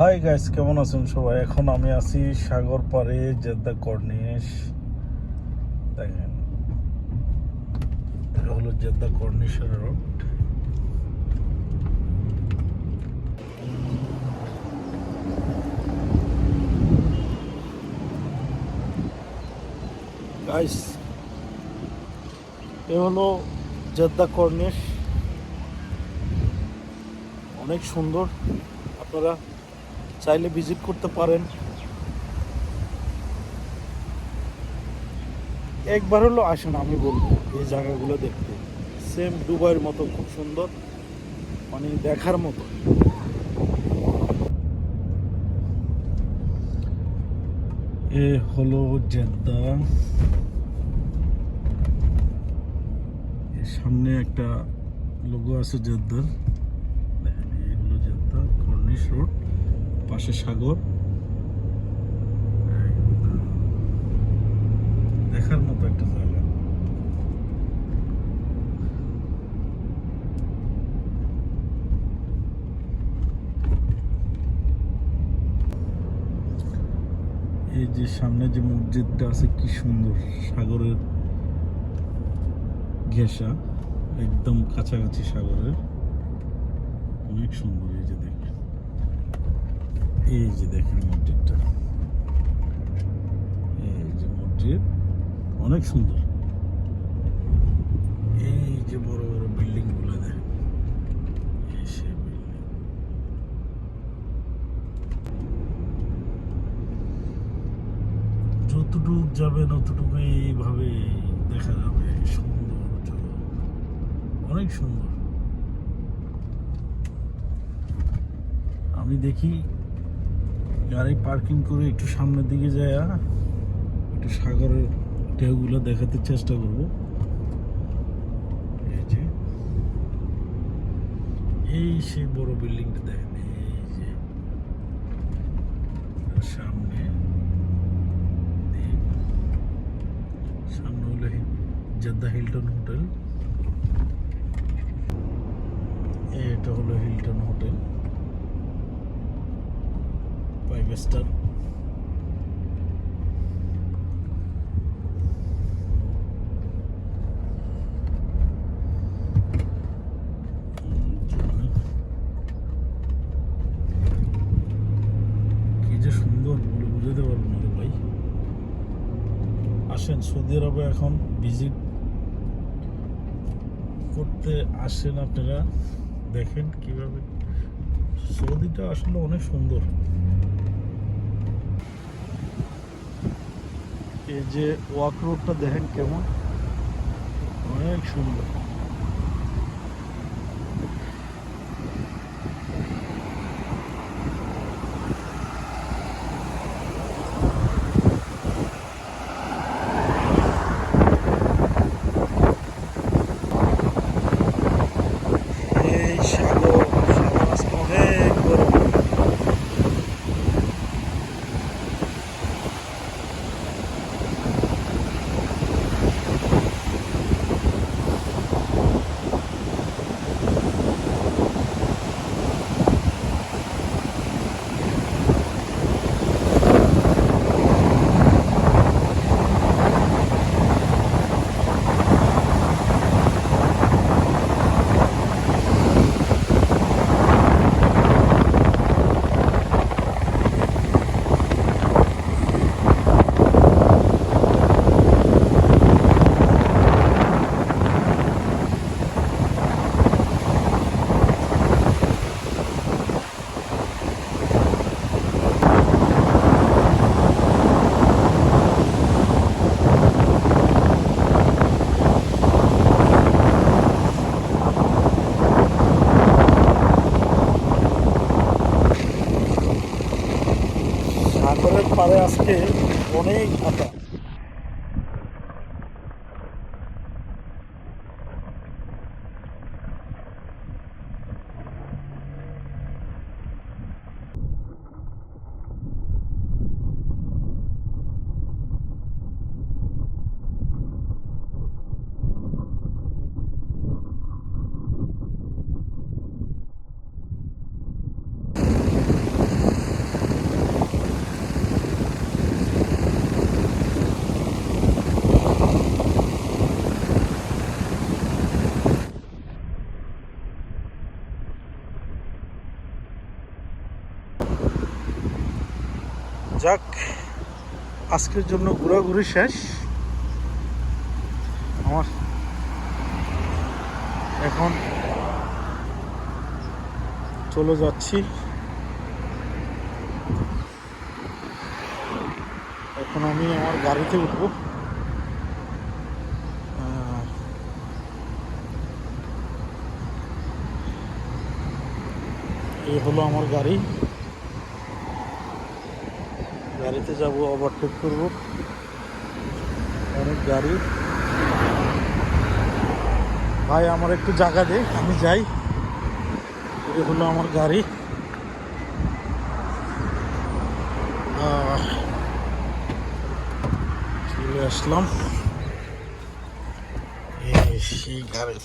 Hi guys, কেমন আছেন সবাই? এখন আমি আছি সাগর পাড়ে, জেদ্দা কর্নিশ। দেখেন, এটা হলো জেদ্দা কর্নিশের রোড। গাইস, এ হলো জেদ্দা কর্নিশ। অনেক সুন্দর, আপনারা চাইলে ভিজিট করতে পারেন। একবার হলো আসেন, আমি বলবো এই জায়গাগুলো দেখতে। সেম দুবাইয়ের মতো, খুব সুন্দর, মানে দেখার মতো। এ হলো জেদ্দা। এর সামনে একটা লোগো আছে জেদ্দার। দেখেন, এই হলো জেদ্দা কর্নিশ রোড, পাশে সাগর। দেখার মতো একটা জায়গা। এই যে সামনে যে মসজিদটা আছে, কি সুন্দর, সাগরের ঘেঁষা, একদম কাছাকাছি সাগরের, অনেক সুন্দর। এই যে দেখেন, এই যে দেখেন মসজিদটা, এই যে মসজিদ, অনেক সুন্দর। এই যে বড় বড় বিল্ডিং গুলো দেখেন, এই সে বিল্ডিং। যতটুকু যাবেন অতটুকু এইভাবে দেখা যাবে, সুন্দর, অনেক সুন্দর। আমি দেখি গাড়ি পার্কিং করে একটু সামনের দিকে যায়, একটু সাগরের ঢেউগুলো দেখাতে চেষ্টা করব। এই যে, এই সেই বড় বিল্ডিংটা দেখেন, এই যে সামনে, সামনে হলো জেদ্দা হিলটন হোটেল। এটা হলো হিলটন হোটেল, 5 স্টার। কি যে সুন্দর বলে বুঝাতে পারবো না রে ভাই। আসেন, সৌদি আরবে এখন ভিজিট করতে আসেন আপনারা, দেখেন কিভাবে সৌদিটা আসলে অনেক সুন্দর। এই যে ওয়াক রোডটা দেখেন কেমন, অনেক সুন্দর। এই সাগর, সাগর আজকে অনেক বড়। সাগরের পাড়ে আজকে অনেক ভাটা। যাক, আজকের জন্য ঘোরাঘুরি শেষ আমার। এখন চলে যাচ্ছি। এখন আমি আমার গাড়িতে উঠবো। এই হলো আমার গাড়ি। গাড়িতে যাব, ওভারটেক করবো। অনেক গাড়ি। ভাই আমার একটু জায়গা দে, আমি যাই। এই হলো আমার গাড়ি। চলে আসলাম এই গাড়ি।